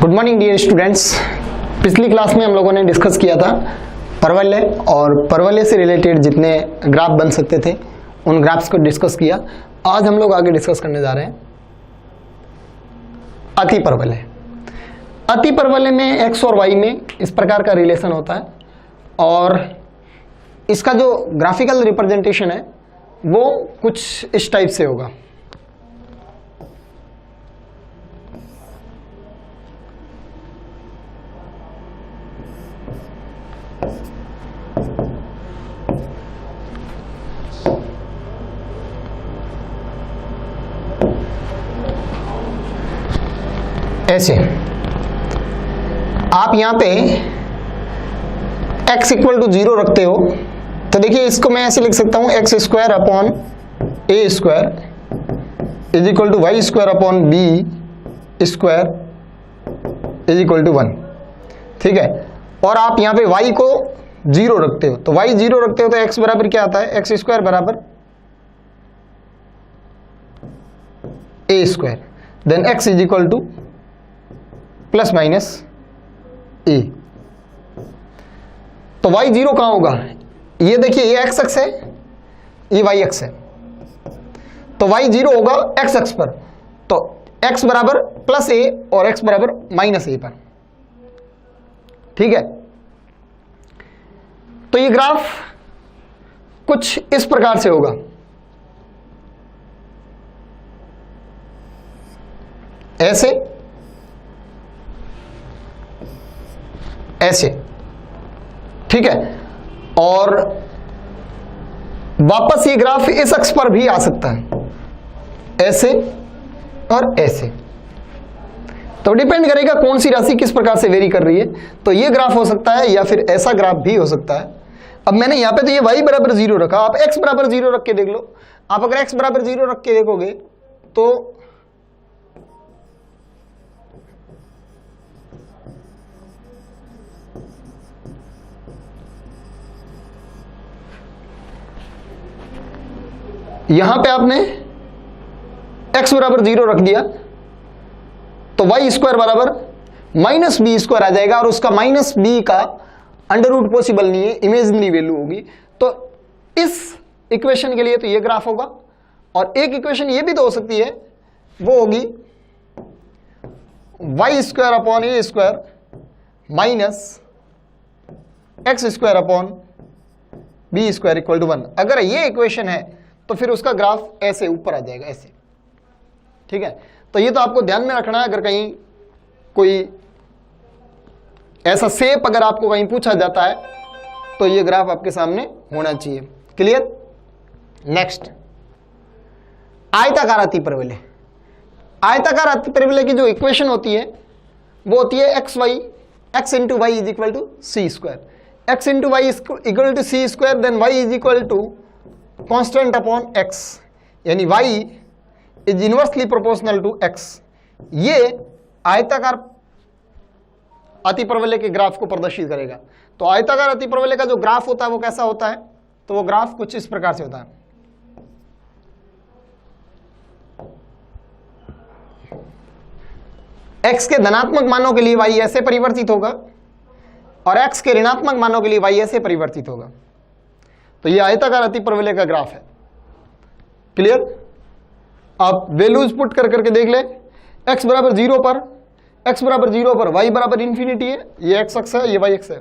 Good morning dear students. पिछली class में हम लोगों ने डिस्कस किया था परवलय, और परवलय से रिलेटेड जितने ग्राफ बन सकते थे उन ग्राफ्स को डिस्कस किया। आज हम लोग आगे डिस्कस करने जा रहे हैं अति परवलय। अति परवलय में x और y में इस प्रकार का रिलेशन होता है, और इसका जो ग्राफिकल रिप्रेजेंटेशन है वो कुछ इस टाइप से होगा। ऐसे आप यहां पे x इक्वल टू 0 रखते हो तो देखिए इसको मैं ऐसे लिख सकता हूं x square upon a square is equal to y square upon b square is equal to 1। ठीक है, और आप यहां पे y को 0 रखते हो तो y 0 रखते हो तो x बराबर क्या आता है, x स्क्वायर बराबर a square, then x is equal to plus minus a. तो y 0 कहां होगा, ये देखिए ये x अक्ष है, ये y अक्ष है, तो y 0 होगा x अक्ष पर, तो x बराबर प्लस ए और x बराबर माइनस ए पर। ठीक है, तो ये ग्राफ कुछ इस प्रकार से होगा। ऐसे ऐसे, ठीक है, और वापस ये ग्राफ इस अक्ष पर भी आ सकता है, ऐसे और ऐसे। तो डिपेंड करेगा कौन सी राशि किस प्रकार से वेरी कर रही है, तो ये ग्राफ हो सकता है या फिर ऐसा ग्राफ भी हो सकता है। अब मैंने यहां पे तो ये y बराबर 0 रखा, आप x बराबर 0 रख के देख लो। आप अगर x बराबर 0 रख के देखोगे तो यहां पे आपने x बराबर 0 रख दिया तो y स्क्वायर बराबर माइनस बी स्क्वायर आ जाएगा, और उसका माइनस बी का अंडर रूट पॉसिबल नहीं है, इमेजिनरी वैल्यू होगी। तो इस इक्वेशन के लिए तो ये ग्राफ होगा, और एक इक्वेशन ये भी तो हो सकती है, वो होगी y square upon a square minus x square upon b square equal to 1। अगर ये इक्वेशन है तो फिर उसका ग्राफ ऐसे ऊपर आ जाएगा, ऐसे। ठीक है, तो ये तो आपको ध्यान में रखना है। अगर कहीं कोई ऐसा शेप अगर आपको कहीं पूछा जाता है तो ये ग्राफ आपके सामने होना चाहिए। क्लियर? नेक्स्ट, आयताकार अति परवलय। आयताकार अति परवलय की जो इक्वेशन होती है वो होती है x into y is equal to c square. x into y equal to c square, then y is equal to constant upon x, यानी y is inversely proportional to x। ये आयताकार अति परवलय के ग्राफ को प्रदर्शित करेगा। तो आयताकार अति परवलय का जो ग्राफ होता है वो कैसा होता है, तो वो ग्राफ कुछ इस प्रकार से होता है। x के धनात्मक मानों के लिए y ऐसे परिवर्तित होगा, और x के ऋणात्मक मानों के लिए y ऐसे परिवर्तित होगा। तो ये आयताकार अति परवलय का ग्राफ है। क्लियर? आप वैल्यूज पुट कर करके देख ले। x बराबर 0 पर, x बराबर 0 पर y बराबर इंफिनिटी है, ये x अक्ष है, ये y अक्ष है।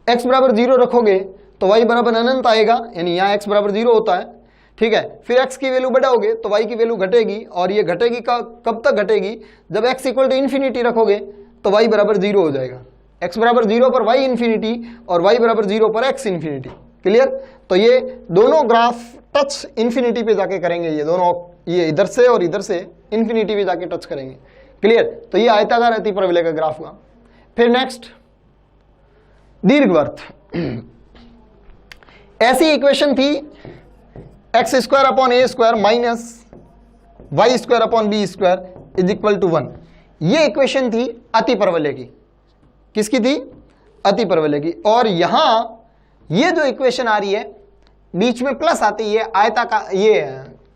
x बराबर 0 रखोगे तो y बराबर अनंत आएगा, यानी यहाँ x बराबर 0 होता है। ठीक है, फिर x की वैल्यू बढ़ाओगे तो y की वैल्यू घटेगी, और ये घटेगी कब तक घटेगी, जब x इक्वल टू इंफिनिटी रखोगे तो y बराबर 0 हो जाएगा। x बराबर 0 पर y इंफिनिटी और y बराबर 0 पर x इंफिनिटी। क्लियर? तो ये दोनों ग्राफ टच इंफिनिटी पे जाके करेंगे, ये दोनों, ये इधर से और इधर से इंफिनिटी पे जाके टच करेंगे। क्लियर? तो ये आयताकार अति परवलय का ग्राफ हुआ। फिर नेक्स्ट, दीर्घवृत्त। ऐसी इक्वेशन थी x square upon a square minus y square upon b square is equal to 1। ये इक्वेशन थी अति परवलय की। किसकी थी? अति परवलय की। और यहां ये जो इक्वेशन आ रही है बीच में प्लस आती है, आयताकार, ये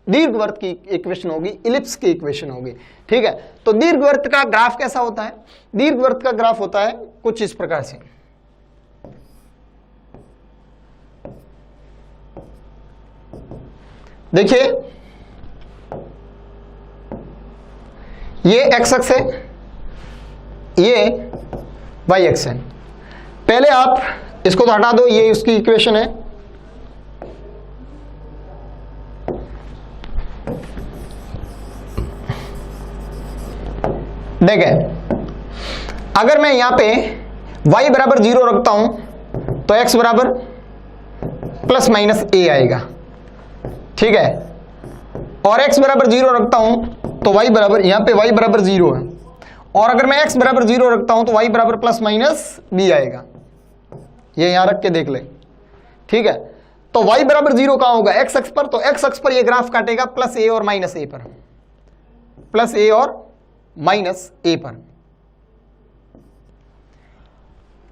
दीर्घवृत्त की इक्वेशन होगी, इलिप्स की इक्वेशन होगी। ठीक है, तो दीर्घवृत्त का ग्राफ कैसा होता है? दीर्घवृत्त का ग्राफ होता है कुछ इस प्रकार से। देखिए ये एक्स अक्ष है, ये वाई अक्ष है। पहले आप इसको तो हटा दो, ये उसकी इक्वेशन है। देखें, अगर मैं यहां पे y बराबर 0 रखता हूं तो x बराबर प्लस माइनस a आएगा। ठीक है, और x बराबर 0 रखता हूं तो y बराबर, यहां पे y बराबर 0 है, और अगर मैं x बराबर 0 रखता हूं तो y बराबर प्लस माइनस b आएगा। ये यहां रख के देख ले। ठीक है, तो y बराबर 0 कहां होगा? x अक्ष पर। तो x अक्ष पर ये ग्राफ काटेगा प्लस a और माइनस a पर, प्लस a और माइनस a पर।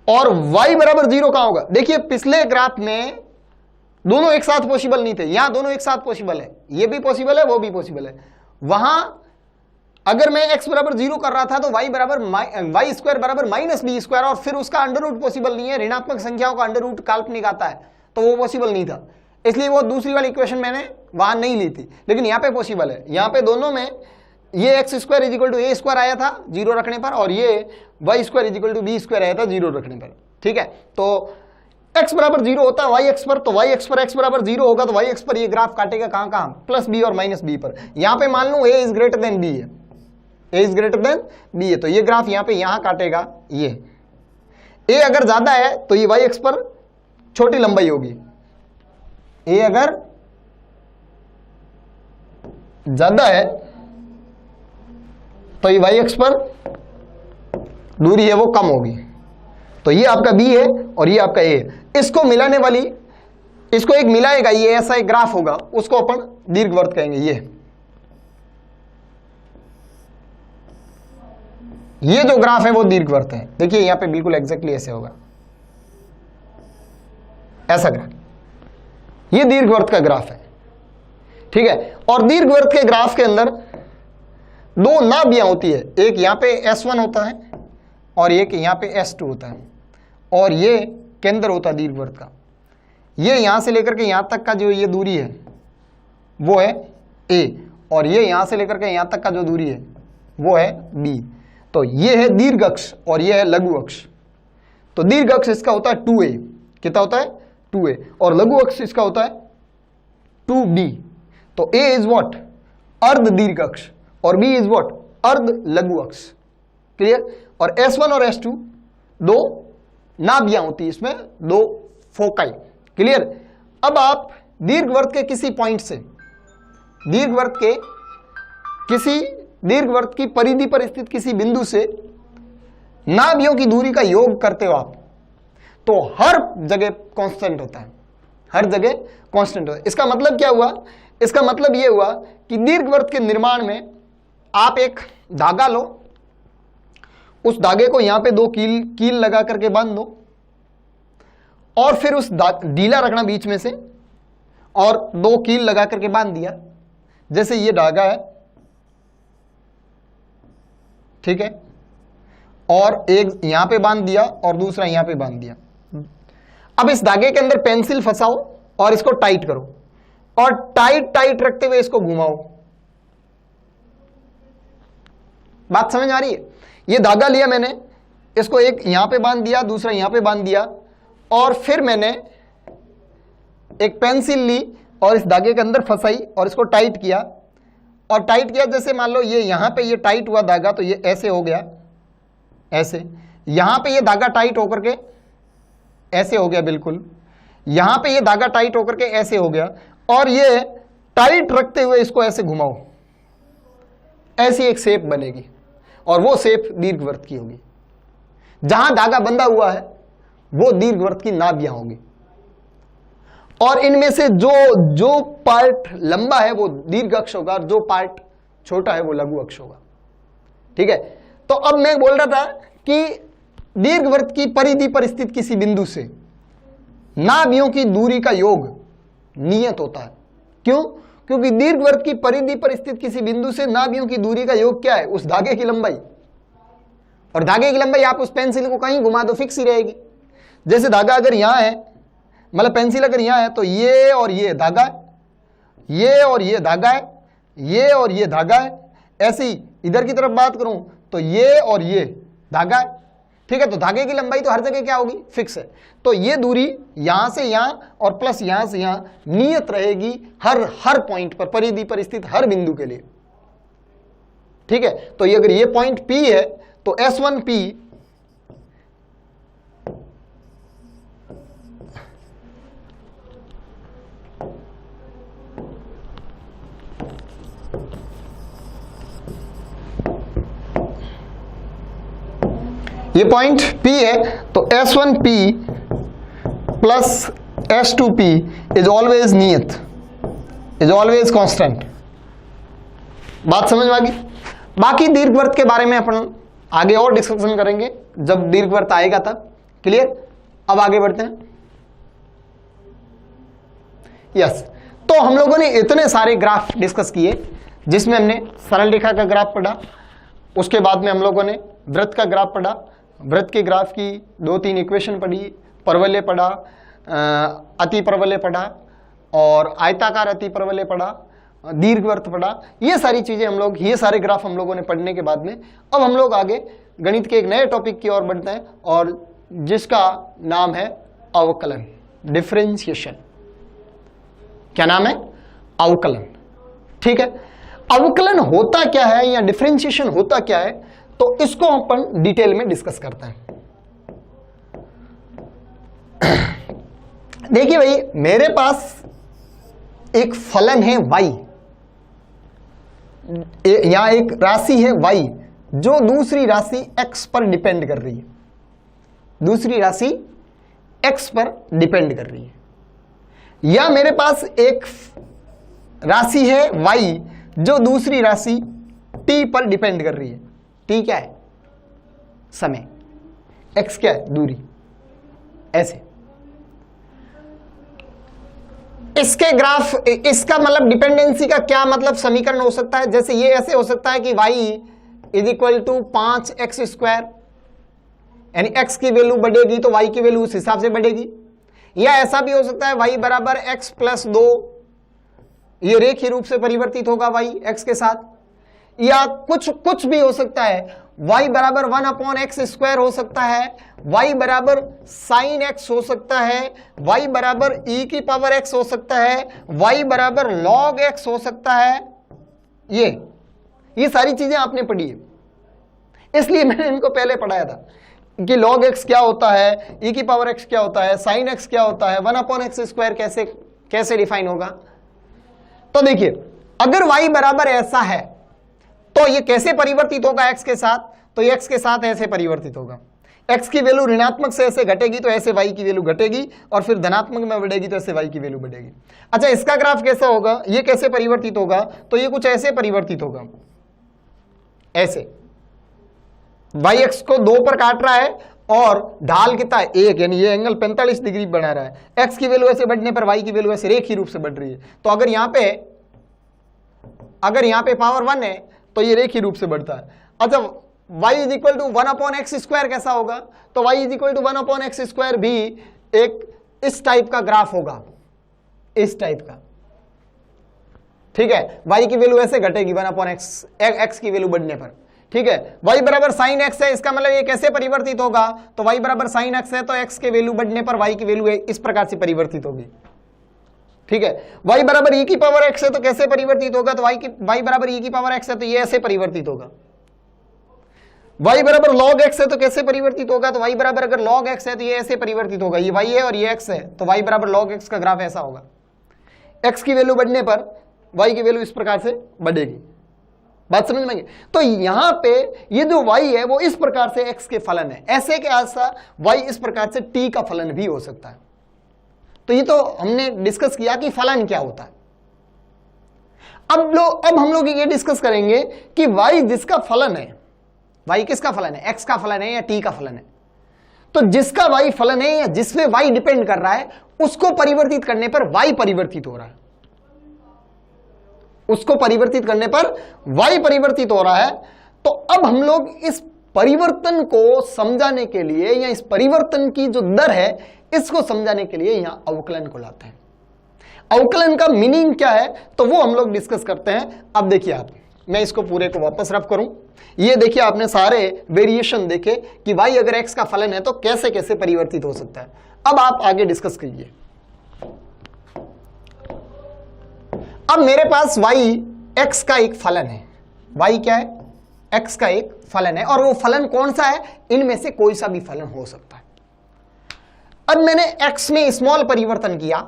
और y बराबर 0 कहां होगा? देखिए पिछले ग्राफ में दोनों एक साथ पॉसिबल नहीं थे, यहां दोनों एक साथ पॉसिबल है, ये भी पॉसिबल है, वो भी पॉसिबल है। वहां अगर मैं x बराबर 0 कर रहा था तो y बराबर वाई स्क्वायर बराबर माइनस बी स्क्वायर, और फिर उसका अंडर रूट पॉसिबल नहीं है, ऋणात्मक संख्याओं का अंडर रूट काल्पनिक आता है, तो वो पॉसिबल नहीं था, इसलिए वो दूसरी वाली इक्वेशन मैंने वहां नहीं ली थी। लेकिन यहां पे पॉसिबल है, यहां पे दोनों में ये x square is equal to a square आया था 0 रखने पर, और ये y square is equal to b square आया था 0 रखने पर। ठीक है, तो x बराबर 0 होता है वाई एक्स पर, तो वाई एक्स पर x बराबर 0 होगा तो वाई एक्स पर ये ग्राफ काटेगा कहां कहां? प्लस बी और माइनस बी पर। यहां पे मान लो a is greater than b है, a is greater than b है, तो ये ग्राफ यहां पे यहां काटेगा। ये a अगर ज्यादा है तो ये वाई एक्स पर छोटी लंबाई होगी, a अगर ज्यादा है तो ये वाई एक्स पर दूरी है वो कम होगी, तो ये आपका b है और ये आपका a है। इसको मिलाने वाली, इसको एक मिलाएगा, ये ऐसा एक ग्राफ होगा, उसको अपन दीर्घवृत्त कहेंगे। ये जो ग्राफ है वो दीर्घवृत्त है। देखिए यहां पे बिल्कुल एग्जैक्टली ऐसे होगा, ऐसा ग्राफ, ये दीर्घवृत्त का ग्राफ है। ठीक है, और दीर्घवृत्त के ग्राफ के अंदर दो नाभियां होती है, एक यहां पे S1 होता है और एक यहां पे S2 होता है, और ये केंद्र होता है दीर्घवृत्त का। ये यहां से लेकर के यहां तक का जो ये दूरी है वो है a, और ये यहां से लेकर के यहां तक का जो दूरी है वो है b। तो ये है दीर्घ अक्ष और ये है लघु अक्ष। तो दीर्घ अक्ष इसका होता है 2a, कितना होता है? 2a, और लघु अक्ष इसका होता है 2b। तो a इज व्हाट? अर्ध दीर्घ अक्ष, और b इज व्हाट? अर्ध लघु अक्ष। क्लियर? और S1 और S2 दो नाभियां होती है, इसमें दो फोकाई। क्लियर? अब आप दीर्घवृत्त के किसी पॉइंट से, दीर्घवृत्त की परिधि पर स्थित किसी बिंदु से नाभियों की दूरी का योग करते हो आप, तो हर जगह कांस्टेंट होता है, हर जगह कांस्टेंट होता है। इसका मतलब क्या हुआ? इसका मतलब यह हुआ कि दीर्घवृत्त के निर्माण में आप एक धागा लो, उस धागे को यहां पे दो कील लगा करके बांध दो, और फिर उस ढीला रखना बीच में से, और दो कील लगा करके बांध दिया। जैसे ये धागा है, ठीक है, और एक यहां पे बांध दिया और दूसरा यहां पे बांध दिया। अब इस धागे के अंदर पेंसिल फंसाओ और इसको टाइट करो, और टाइट रखते हुए इसको घुमाओ। बात समझ आ रही है? ये धागा लिया मैंने, इसको एक यहां पे बांध दिया, दूसरा यहां पे बांध दिया, और फिर मैंने एक पेंसिल ली और इस धागे के अंदर फंसाई और इसको टाइट किया, और टाइट किया। जैसे मान लो ये यहां पे ये टाइट हुआ धागा, तो ये ऐसे हो गया, ऐसे। यहां पे ये धागा टाइट होकर के ऐसे हो गया, बिल्कुल। यहां पे ये धागा टाइट होकर के ऐसे हो गया, और ये टाइट रखते हुए इसको ऐसे घुमाओ, ऐसी एक शेप बनेगी, और वो शेप दीर्घवृत्त की होगी। जहां धागा बंधा हुआ है वो दीर्घवृत्त की नाभियां होगी, और इनमें से जो पार्ट लंबा है वो दीर्घ अक्ष होगा, और जो पार्ट छोटा है वो लघु अक्ष होगा। ठीक है, तो अब मैं बोल रहा था कि दीर्घवृत्त की परिधि पर स्थित किसी बिंदु से नाभियों की दूरी का योग नियत होता है। क्यों? क्योंकि दीर्घवृत्त की परिधि पर स्थित किसी बिंदु से नाभियों की दूरी का योग क्या है? उस धागे की लंबाई। और धागे की लंबाई आप उस पेंसिल को कहीं घुमा दो फिक्स ही रहेगी। जैसे धागा अगर यहां है, मतलब पेंसिल अगर यहां है तो ये और ये धागा है, ये और ये धागा है, ये और ये धागा है। ऐसे ही इधर की तरफ बात करूं तो ये और ये धागा है, ठीक है। तो धागे की लंबाई तो हर जगह क्या होगी? फिक्स है। तो ये दूरी यहां से यहां और प्लस यहां से यहां नियत रहेगी हर पॉइंट पर, परिधि पर स्थित हर बिंदु के लिए, ठीक है। तो ये अगर ये पॉइंट P है तो S1P ये पॉइंट P है तो S1P plus S2P is always नियत, इज ऑलवेज कांस्टेंट। बात समझ में आ गई? बाकी दीर्घवृत्त के बारे में अपन आगे और डिस्कशन करेंगे जब दीर्घवृत्त आएगा तब। क्लियर? अब आगे बढ़ते हैं। यस, तो हम लोगों ने इतने सारे ग्राफ डिस्कस किए, जिसमें हमने सरल रेखा का ग्राफ पढ़ा, उसके बाद में हम लोगों ने वृत्त का ग्राफ पढ़ा, वृत्त के ग्राफ की 2-3 इक्वेशन पढ़ी, परवलय पढ़ा, अति परवलय पढ़ा और आयताकार अति परवलय पढ़ा, दीर्घवृत्त पढ़ा। ये सारी चीजें हम लोग, ये सारे ग्राफ हम लोगों ने पढ़ने के बाद में अब हम लोग आगे गणित के एक नए टॉपिक की ओर बढ़ते हैं, और जिसका नाम है अवकलन, डिफरेंशिएशन। क्या नाम है? अवकलन। ठीक है। अवकलन होता क्या है या डिफरेंशिएशन होता क्या है, तो इसको अपन डिटेल में डिस्कस करते हैं। देखिए भाई, मेरे पास एक फलन है y, यहां एक राशि है y जो दूसरी राशि x पर डिपेंड कर रही है, दूसरी राशि x पर डिपेंड कर रही है। या मेरे पास एक राशि है y जो दूसरी राशि t पर डिपेंड कर रही है। t क्या है? समय। x क्या है? दूरी। ऐसे इसके ग्राफ, इसका मतलब डिपेंडेंसी का क्या मतलब समीकरण हो सकता है? जैसे ये ऐसे हो सकता है कि y is equal to 5x², यानी x की वैल्यू बढ़ेगी तो y की वैल्यू उस हिसाब से बढ़ेगी। या ऐसा भी हो सकता है y बराबर x प्लस 2, ये रेखीय रूप से परिवर्तित होगा y x के साथ। या कुछ भी हो सकता है, y बराबर 1/x² हो सकता है, y बराबर sin x हो सकता है, y बराबर e की पावर x हो सकता है, y बराबर log x हो सकता है। ये सारी चीजें आपने पढ़ी है, इसलिए मैंने इनको पहले पढ़ाया था कि log x क्या होता है, e की पावर x क्या होता है, sin x क्या होता है, 1/x² कैसे डिफाइन होगा। तो देखिए, अगर y बराबर ऐसा है तो ये कैसे परिवर्तित होगा x के साथ, तो ये x के साथ ऐसे परिवर्तित होगा। x की वैल्यू ऋणात्मक से ऐसे घटेगी तो ऐसे y की वैल्यू घटेगी, और फिर धनात्मक में बढ़ेगी तो ऐसे y की वैल्यू बढ़ेगी। अच्छा, इसका ग्राफ कैसा होगा? ये कैसे परिवर्तित होगा? तो ये कुछ ऐसे परिवर्तित होगा, ऐसे। y x को 2 पर काट रहा है और ढाल कितना है? 1, यानी ये एंगल 45 डिग्री बना रहा है। x की वैल्यू ऐसे बढ़ने पर y की वैल्यू ऐसे रेखीय रूप से बढ़ रही है। तो अगर यहां पे पावर 1 है तो ये रेखीय रूप से बढ़ता है। अच्छा, y is equal to 1/x² कैसा होगा? तो y is equal to 1/x² भी एक इस टाइप का ग्राफ होगा, इस टाइप का। ठीक है, y की वैल्यू ऐसे घटेगी 1/x की वैल्यू बढ़ने पर। ठीक है, y बराबर sin x है, इसका मतलब ये कैसे परिवर्तित होगा? तो y बराबर sin x है तो x के वैल्यू बढ़ने पर y की वैल्यू इस प्रकार से परिवर्तित होगी। ठीक है, y बराबर e की पावर x है तो कैसे परिवर्तित होगा? तो y बराबर e की पावर x है तो ये ऐसे परिवर्तित होगा। y बराबर log x है तो कैसे परिवर्तित होगा? तो y बराबर अगर log x है तो ये ऐसे परिवर्तित होगा। ये y है और ये x है, तो y बराबर log x का ग्राफ ऐसा होगा। x की वैल्यू बढ़ने पर y की वैल्यू इस प्रकार से बढ़ेगी। बात समझ में आई? तो यहां पे ये जो y है वो इस प्रकार से x के फलन है, ऐसे के ऐसा y इस प्रकार से t का फलन भी हो सकता है। तो ये तो हमने डिस्कस किया कि फलन क्या होता है। अब हम लोग ये डिस्कस करेंगे कि y जिसका फलन है, y किसका फलन है? x का फलन है या t का फलन है? तो जिसका y फलन है या जिसमें y डिपेंड कर रहा है, उसको परिवर्तित करने पर y परिवर्तित हो रहा है। उसको परिवर्तित करने पर y परिवर्तित हो रहा है। तो अब हम लोग इस परिवर्तन को समझाने के लिए या इस परिवर्तन की जो दर है इसको समझाने के लिए यहां अवकलन को लाते हैं। अवकलन का मीनिंग क्या है तो वो हम लोग डिस्कस करते हैं। अब देखिए आप, मैं इसको पूरे को वापस रफ करूं। ये देखिए आपने सारे वेरिएशन देखे कि y अगर x का फलन है तो कैसे कैसे परिवर्तित हो सकता है। अब आप आगे डिस्कस कीजिए। अब मेरे पास y x का एक फलन है। y क्या है? x का एक फलन है और वो फलन कौन सा है? इनमें से कोई सा भी फलन हो सकता है। अब मैंने x में स्मॉल परिवर्तन किया,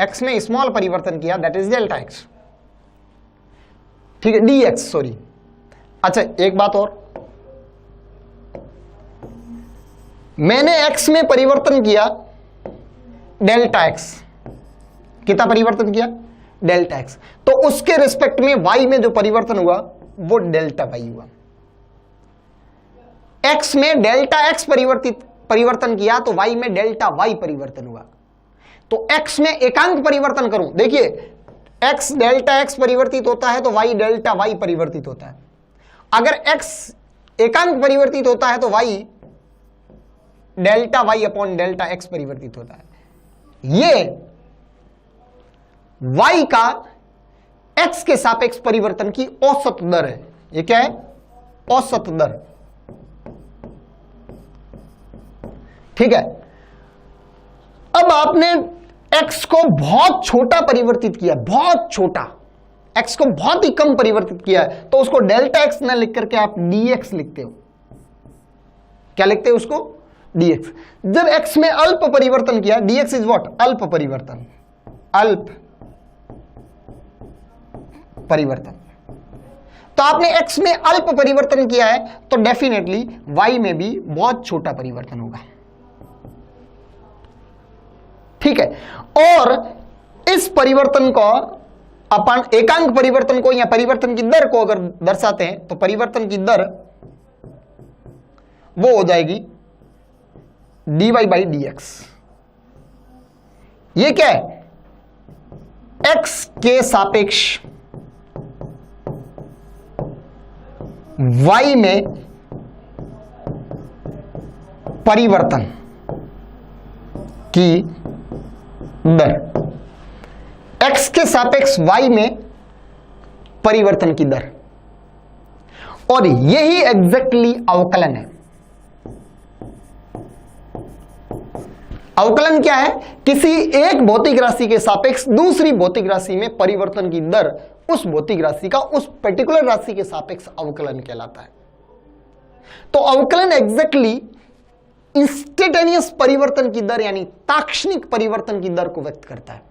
x में स्मॉल परिवर्तन किया, दैट इज डेल्टा x, ठीक है, dx सॉरी। अच्छा एक बात और, मैंने x में परिवर्तन किया डेल्टा x, कितना परिवर्तन किया? Delta x। तो उसके रिस्पेक्ट में y में जो परिवर्तन हुआ वो डेल्टा y हुआ। x में डेल्टा x परिवर्तन किया तो y में डेल्टा y परिवर्तन हुआ। तो x में एकांक परिवर्तन करूं, देखिए x डेल्टा x परिवर्तित होता है तो y डेल्टा y परिवर्तित होता है। अगर x एकांक परिवर्तित होता है तो y delta y upon delta x परिवर्तित होता है। ये y का x के सापेक्ष परिवर्तन की औसत दर है। ये क्या है? औसत दर, ठीक है। अब आपने x को बहुत छोटा परिवर्तित किया, बहुत छोटा, x को बहुत ही कम परिवर्तित किया है, तो उसको डेल्टा x न लिख करके आप dx लिखते हो। क्या लिखते हो उसको? dx। जब x में अल्प परिवर्तन किया, dx इज व्हाट? अल्प परिवर्तन, अल्प परिवर्तन। तो आपने x में अल्प परिवर्तन किया है तो डेफिनेटली y में भी बहुत छोटा परिवर्तन होगा, ठीक है। और इस परिवर्तन को अपन एकांक परिवर्तन को या परिवर्तन की दर को अगर दर्शाते हैं तो परिवर्तन की दर वो हो जाएगी dy by dx। ये क्या है? x के सापेक्ष y में परिवर्तन की दर, x के सापेक्ष y में परिवर्तन की दर, और यही एग्जैक्टली अवकलन है। अवकलन क्या है? किसी एक भौतिक राशि के सापेक्ष दूसरी भौतिक राशि में परिवर्तन की दर उस भौतिक राशि का उस पर्टिकुलर राशि के सापेक्ष अवकलन कहलाता है। तो अवकलन एग्जैक्टली इंस्टेंटेनियस परिवर्तन की दर यानी ताक्षणिक परिवर्तन की दर को व्यक्त करता है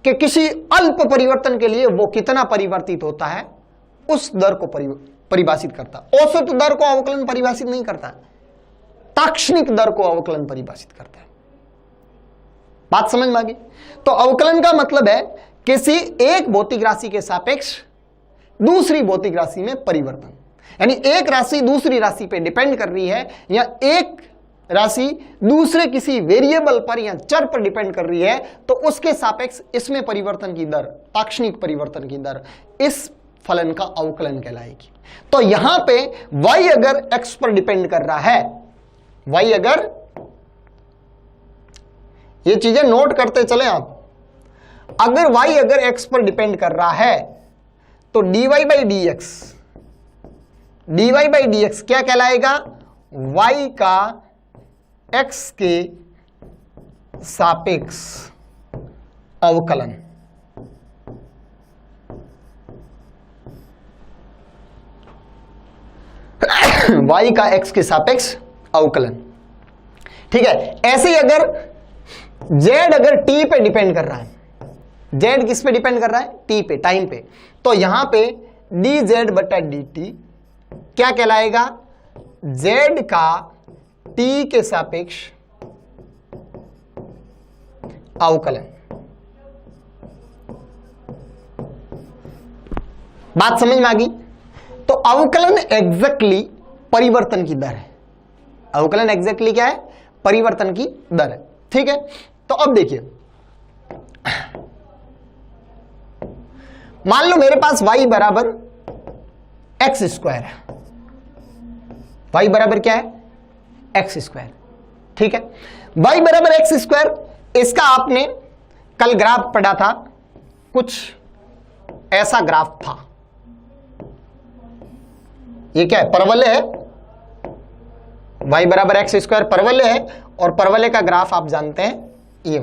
कि किसी अल्प परिवर्तन के लिए वो कितना परिवर्तित होता है, उस दर को परिभाषित करता है। औसत दर को अवकलन परिभाषित नहीं करता, ताक्षणिक दर को अवकलन परिभाषित करता है। बात समझ में आ गई? तो अवकलन का मतलब है किसी एक भौतिक राशि के सापेक्ष दूसरी भौतिक राशि में परिवर्तन, यानी एक राशि दूसरी राशि पे डिपेंड कर रही है या एक राशि दूसरे किसी वेरिएबल पर या चर पर डिपेंड कर रही है, तो उसके सापेक्ष इसमें परिवर्तन की दर, ताक्षणिक परिवर्तन की दर, इस फलन का अवकलन कहलाएगी। तो यहां पे y अगर x पर डिपेंड कर रहा है, y अगर, ये चीजें नोट करते चले आप, अगर y अगर x पर डिपेंड कर रहा है तो dy by dx क्या कहलाएगा? y का x के सापेक्ष अवकलन। y का x के सापेक्ष अवकलन, ठीक है। ऐसे ही अगर z अगर t पे डिपेंड कर रहा है, z किस पे डिपेंड कर रहा है? t पे, टाइम पे, तो यहां पे dz बटा dt क्या कहलाएगा? z का t के सापेक्ष अवकलन। बात समझ में आ गई? तो अवकलन एग्जैक्टली परिवर्तन की दर है। अवकलन एग्जैक्टली क्या है? परिवर्तन की दर है, ठीक है। तो अब देखिए, मान लो मेरे पास y बराबर एक्स स्क्वायर है, y बराबर क्या है, एक्स स्क्वायर, ठीक है। y बराबर एक्स स्क्वायर, इसका आपने कल ग्राफ पढ़ा था, कुछ ऐसा ग्राफ था। ये क्या है, परवलय है, y बराबर एक्स स्क्वायर परवलय है, और परवलय का ग्राफ आप जानते हैं ये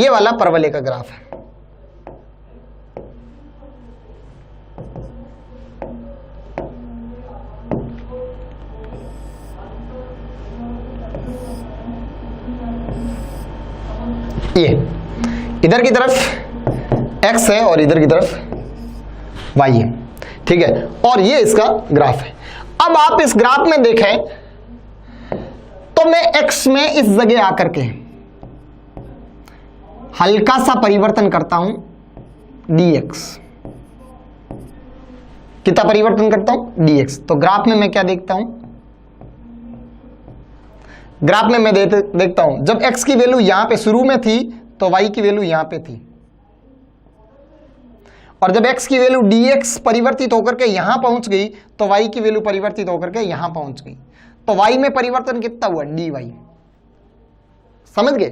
वाला परवलय का ग्राफ है। ये इधर की तरफ x है और इधर की तरफ y है, ठीक है, और ये इसका ग्राफ है। अब आप इस ग्राफ में देखें तो मैं x में इस जगह आकर के हल्का सा परिवर्तन करता हूं dx, कितना परिवर्तन करता हूं dx, तो ग्राफ में मैं क्या देखता हूं, ग्राफ में मैं देखता हूं जब x की वैल्यू यहां पे शुरू में थी तो y की वैल्यू यहां पे थी, और जब x की वैल्यू dx परिवर्तित होकर के यहां पहुंच गई तो y की वैल्यू परिवर्तित होकर के यहां पहुंच गई, तो y में परिवर्तन कितना हुआ, dy। समझ गए,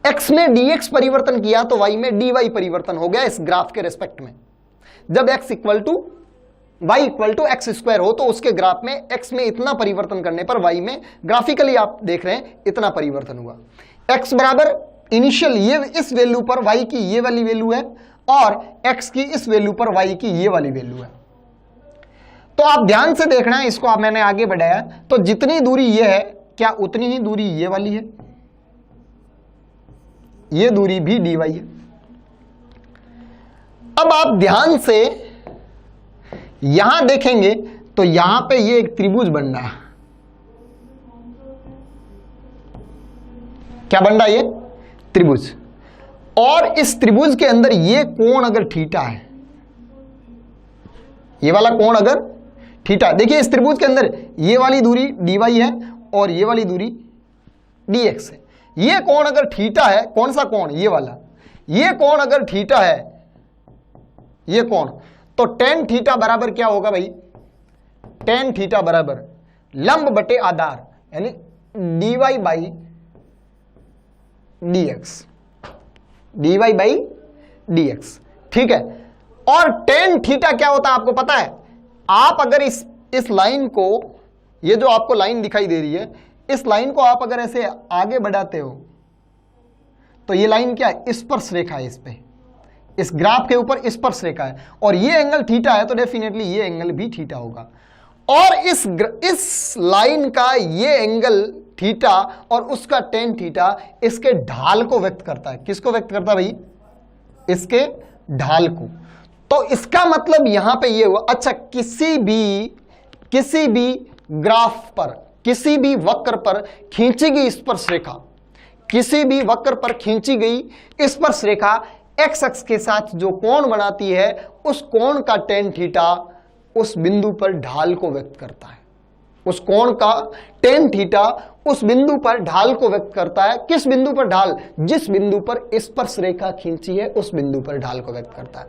x में dx परिवर्तन किया तो y में dy परिवर्तन हो गया इस ग्राफ के रेस्पेक्ट में। जब x equal to y equal to x square हो तो उसके ग्राफ में x में इतना परिवर्तन करने पर y में ग्राफिकली आप देख रहे हैं इतना परिवर्तन हुआ। x बराबर इनिशियल ये इस वैल्यू पर y की ये वाली वैल्यू है, और x की इस वैल्यू पर y की ये वाली वैल्यू है। तो आप ध्यान से देखना है, इसको मैंने आगे बढ़ाया, तो जितनी दूरी ये है क्या उतनी ही दूरी ये वाली है, ये दूरी भी dy है। अब आप ध्यान से यहां देखेंगे तो यहां पे ये एक त्रिभुज बन रहा है, क्या बन रहा है, ये त्रिभुज, और इस त्रिभुज के अंदर ये कोण अगर थीटा है, ये वाला कोण अगर थीटा, देखिए इस त्रिभुज के अंदर ये वाली दूरी dy है और ये वाली दूरी dx है। ये कोण अगर थीटा है, कौन सा कोण, ये वाला, ये कोण अगर थीटा है, ये कोण, तो टेन थीटा बराबर क्या होगा भाई, टेन थीटा बराबर लंब बटे आधार, यानी dy by dx, dy by dx, ठीक है। और टेन थीटा क्या होता है आपको पता है, आप अगर इस लाइन को, ये जो आपको लाइन दिखाई दे रही है, इस लाइन को आप अगर ऐसे आगे बढ़ाते हो तो ये लाइन क्या है, स्पर्श रेखा है, इस पे, इस ग्राफ के ऊपर स्पर्श रेखा है, और ये एंगल थीटा है तो डेफिनेटली ये एंगल भी थीटा होगा। और इस लाइन का ये एंगल थीटा और उसका टेन थीटा इसके ढाल को व्यक्त करता है। किसको व्यक्त करता है भाई, इसके ढाल को। तो इसका मतलब यहां पे ये हुआ, अच्छा किसी भी ग्राफ पर, किसी भी वक्र पर खींची गई स्पर्श रेखा, किसी भी वक्र पर खींची गई स्पर्श रेखा एक्स अक्ष के साथ जो कोण बनाती है, उस कोण का टेन थीटा उस बिंदु पर ढाल को व्यक्त करता है। उस कोण का टेन थीटा उस बिंदु पर ढाल को व्यक्त करता है। किस बिंदु पर ढाल, जिस बिंदु पर स्पर्श रेखा खींची है उस बिंदु पर ढाल को व्यक्त करता है।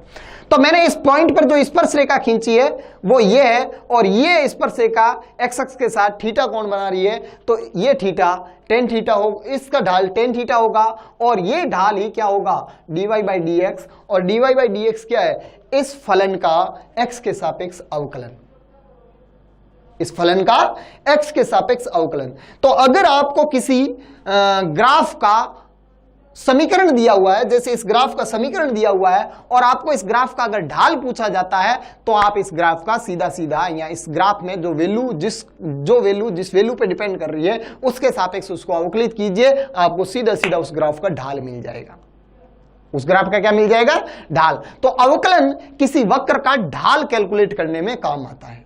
तो मैंने इस पॉइंट पर जो स्पर्श रेखा खींची है वो ये है, और ये स्पर्श रेखा एक्स अक्ष के साथ थीटा कोण बना रही है, तो ये थीटा टेन थीटा हो, इसका ढाल टेन थीटा होगा, और ये ढाल ही क्या होगा, dy बाई डी एक्स। और dy बाई डी एक्स क्या है, इस फलन का x के सापेक्ष अवकलन, इस फलन का x के सापेक्ष अवकलन। तो अगर आपको किसी ग्राफ का समीकरण दिया हुआ है, जैसे इस ग्राफ का समीकरण दिया हुआ है, और आपको इस ग्राफ का अगर ढाल पूछा जाता है, तो आप इस ग्राफ का सीधा सीधा, या इस ग्राफ में जो वैल्यू जिस वैल्यू पे डिपेंड कर रही है उसके सापेक्ष उसको अवकलित कीजिए, आपको सीधा सीधा उस ग्राफ का ढाल मिल जाएगा। उस ग्राफ का क्या मिल जाएगा, ढाल। तो अवकलन किसी वक्र का ढाल कैलकुलेट करने में काम आता है।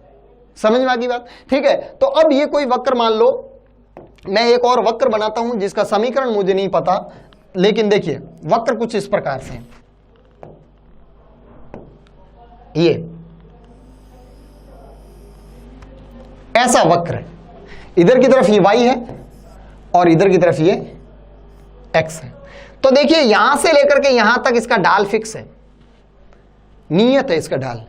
समझ में आ गई बात, ठीक है। तो अब ये कोई वक्र मान लो, मैं एक और वक्र बनाता हूं जिसका समीकरण मुझे नहीं पता, लेकिन देखिए वक्र कुछ इस प्रकार से, ये ऐसा वक्र है, इधर की तरफ ये y है और इधर की तरफ ये x है। तो देखिए यहां से लेकर के यहां तक इसका ढाल फिक्स है, नियत है इसका ढाल।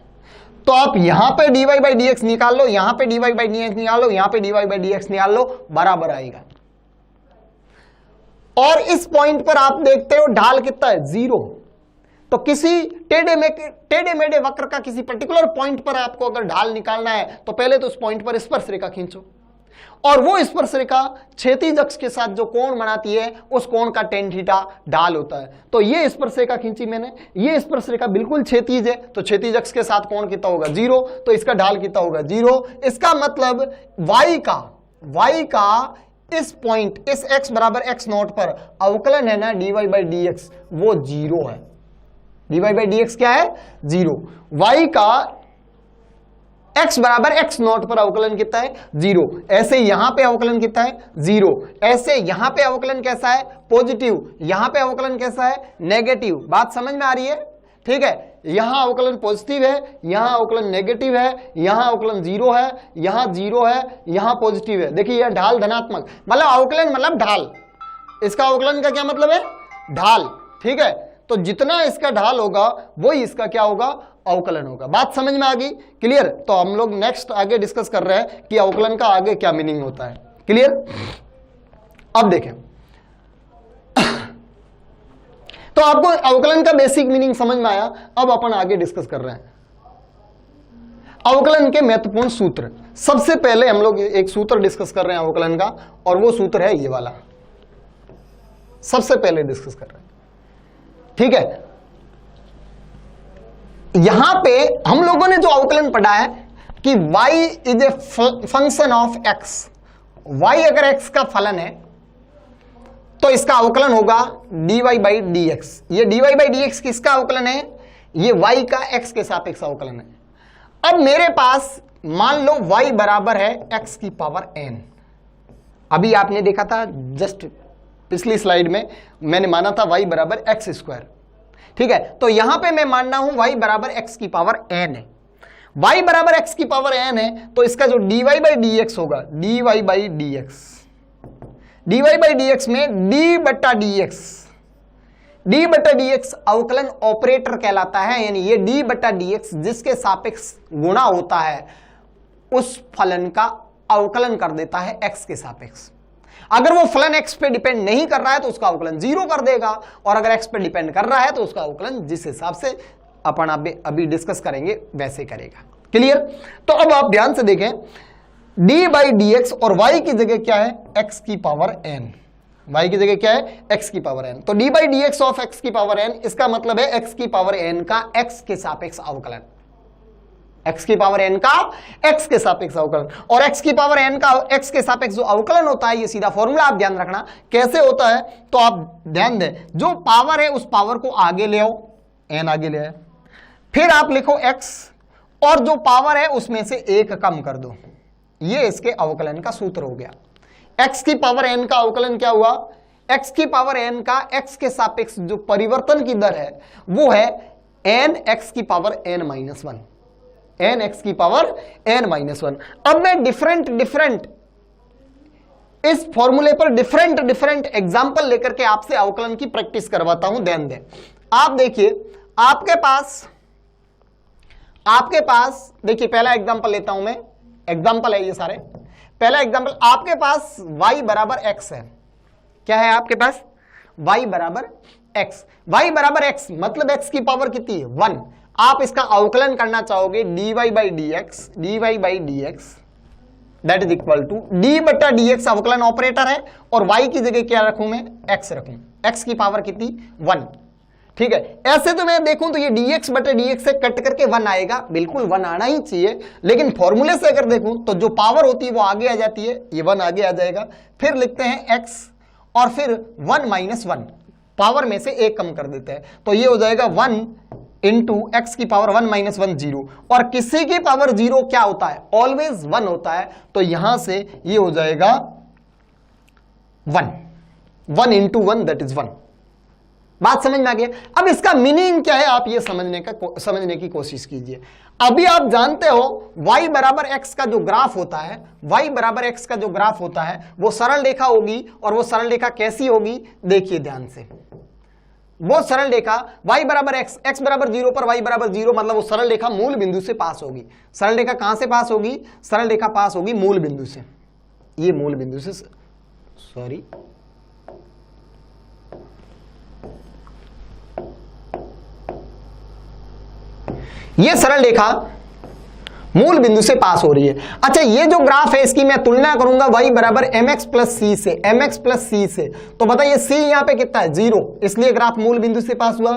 तो आप यहां पे dy बाई डी एक्स निकाल लो, यहां पे dy बाई डी एक्स निकाल लो, यहां पे dy बाई डी एक्स निकाल लो, बराबर आएगा। और इस पॉइंट पर आप देखते हो ढाल कितना है, 0। तो किसी टेढ़े मेढ़े वक्र का किसी पर्टिकुलर पॉइंट पर आपको अगर ढाल निकालना है तो पहले तो उस पॉइंट पर स्पर्श रेखा खींचो, और वो स्पर्श रेखा क्षैतिज अक्ष के साथ जो कोण बनाती है उस कोण का tan थीटा ढाल होता है। तो ये स्पर्श रेखा खींची मैंने, ये स्पर्श रेखा बिल्कुल क्षैतिज है, तो क्षैतिज अक्ष के साथ कोण कितना होगा, 0, तो इसका ढाल कितना होगा, 0। इसका मतलब y का इस पॉइंट, इस x बराबर x नॉट पर अवकलन है ना dy बाई डी एक्स, वो 0 है। dy बाई डी एक्स क्या है, 0। y का x बराबर x नॉट पर अवकलन कितना है, 0। ऐसे यहां पे अवकलन कितना है, 0। ऐसे यहां पे अवकलन कैसा है, पॉजिटिव, यहां पे अवकलन कैसा है, नेगेटिव। बात समझ में आ रही है, ठीक है। यहां अवकलन पॉजिटिव है, यहां अवकलन नेगेटिव है, यहां अवकलन 0 है, यहां 0 है, यहां पॉजिटिव है। देखिए यह ढाल धनात्मक, मतलब अवकलन मतलब ढाल, इसका अवकलन का क्या मतलब है, ढाल, ठीक है। तो जितना इसका ढाल होगा वही इसका क्या होगा, अवकलन होगा। बात समझ में आ गई, क्लियर। तो हम लोग नेक्स्ट आगे डिस्कस कर रहे हैं कि अवकलन का आगे क्या मीनिंग होता है, क्लियर। अब देखें, तो आपको अवकलन का बेसिक मीनिंग समझ में आया। अब अपन आगे डिस्कस कर रहे हैं अवकलन के महत्वपूर्ण सूत्र। सबसे पहले हम लोग एक सूत्र डिस्कस कर रहे हैं अवकलन का, और वो सूत्र है ये वाला, सबसे पहले डिस्कस कर रहे हैं, ठीक है। यहां पे हम लोगों ने जो अवकलन पढ़ा है कि y is a function of x, y अगर x का फलन है तो इसका अवकलन होगा dy बाई डी एक्स। ये dy बाई डी एक्स किसका अवकलन है, ये y का x के सापेक्ष अवकलन है। अब मेरे पास मान लो y बराबर है x की पावर n। अभी आपने देखा था जस्ट पिछली स्लाइड में मैंने माना था y बराबर एक्स स्क्वायर, ठीक है। तो यहां पे मैं मानना हूं y बराबर x की पावर n है। y बराबर x की पावर n है तो इसका जो dy बाई डी एक्स होगा, dy by d x, dy by d x में d बट्टा डी एक्स अवकलन ऑपरेटर कहलाता है। यानी ये d बट्टा डी एक्स जिसके सापेक्ष गुणा होता है उस फलन का अवकलन कर देता है x के सापेक्ष। अगर वो फलन x पे डिपेंड नहीं कर रहा है तो उसका अवकलन 0 कर देगा, और अगर x पे डिपेंड कर रहा है तो उसका अवकलन जिस हिसाब से अपन अभी डिस्कस करेंगे वैसे करेगा, क्लियर। तो अब आप ध्यान से देखें, d बाई डी एक्स और y की जगह क्या है, x की पावर n, y की जगह क्या है, x की पावर n। तो d by d x of x की पावर n, इसका मतलब है x की पावर n का x के सापेक्ष अवकलन, x की पावर n का x के सापेक्ष अवकलन। और x की पावर n का x के सापेक्ष जो अवकलन होता है, ये सीधा फॉर्मूला आप ध्यान रखना कैसे होता है। तो आप ध्यान दें, जो पावर है उस पावर को आगे ले आओ, n आगे ले आए, फिर आप लिखो x, और जो पावर है उसमें से 1 कम कर दो। ये इसके अवकलन का सूत्र हो गया। x की पावर n का अवकलन क्या हुआ, x की पावर n का x के सापेक्ष जो परिवर्तन की दर है वो है n x की power n minus 1, n x की पावर n माइनस 1। अब मैं डिफरेंट इस फॉर्मूले पर डिफरेंट एग्जाम्पल लेकर के आपसे अवकलन की प्रैक्टिस करवाता हूं। ध्यान दें, आप देखिए आपके पास देखिए, पहला एग्जाम्पल लेता हूं मैं, एग्जाम्पल है ये सारे। पहला एग्जाम्पल, आपके पास y बराबर x है। क्या है आपके पास, y बराबर x। y बराबर x मतलब x की पावर कितनी है, 1। आप इसका अवकलन करना चाहोगे dy by d x that is equal to d बटा डी एक्स अवकलन ऑपरेटर है, और y की जगह क्या रखूं मैं, x रखूं। x की पावर कितनी, 1, ठीक है। ऐसे तो मैं देखूं तो ये dx बटे dx से कट करके 1 आएगा, बिल्कुल 1 आना ही चाहिए, लेकिन फॉर्मूले से अगर देखूं तो जो पावर होती है वो आगे आ जाती है, ये 1 आगे आ जाएगा। फिर लिखते हैं x और फिर 1 माइनस 1, पावर में से 1 कम कर देते हैं, तो ये हो जाएगा 1 इंटू एक्स की पावर 1 माइनस 1 0। और किसी की पावर 0 क्या होता है, ऑलवेज 1 होता है, तो यहां से ये हो जाएगा 1 इंटू 1 दैट इज 1। बात समझ में आ गया। अब इसका मीनिंग क्या है आप ये समझने की कोशिश कीजिए। अभी आप जानते हो y बराबर x का जो ग्राफ होता है, y बराबर x का जो ग्राफ होता है वो सरल रेखा होगी, और वो सरल रेखा कैसी होगी देखिए ध्यान से। वो सरल रेखा y बराबर x, x बराबर 0 पर y बराबर 0, मतलब वो सरल रेखा मूल बिंदु से पास होगी। सरल रेखा कहां से पास होगी? सरल रेखा पास होगी मूल बिंदु से। ये मूल बिंदु से, सॉरी, ये सरल रेखा मूल बिंदु से पास हो रही है। अच्छा, ये जो ग्राफ है इसकी मैं तुलना करूंगा y बराबर mx प्लस सी से, mx प्लस सी से, तो बताइए c यहां पे कितना है? 0, इसलिए ग्राफ मूल बिंदु से पास हुआ।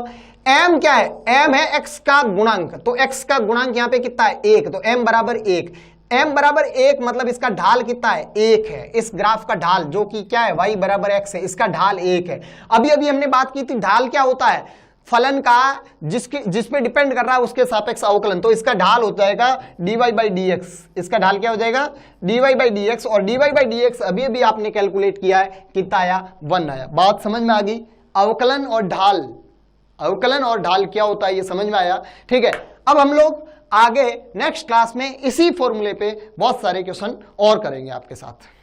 m क्या है? m है x का गुणांक, तो x का गुणांक यहां पे कितना है? 1, तो m बराबर 1। m बराबर 1 मतलब इसका ढाल कितना है? 1 है। इस ग्राफ का ढाल जो कि क्या है? y बराबर x है, इसका ढाल 1 है। अभी अभी हमने बात की थी ढाल क्या होता है? फलन का जिस पे डिपेंड कर रहा है उसके सापेक्ष अवकलन। तो इसका ढाल हो जाएगा dy बाई dx। इसका ढाल क्या हो जाएगा? dy बाई dx, और dy बाई dx अभी अभी आपने कैलकुलेट किया है, कितना आया? 1 आया। बात समझ में आ गई? अवकलन और ढाल, अवकलन और ढाल क्या होता है ये समझ में आया? ठीक है, अब हम लोग आगे नेक्स्ट क्लास में इसी फॉर्मूले पे बहुत सारे क्वेश्चन और करेंगे आपके साथ।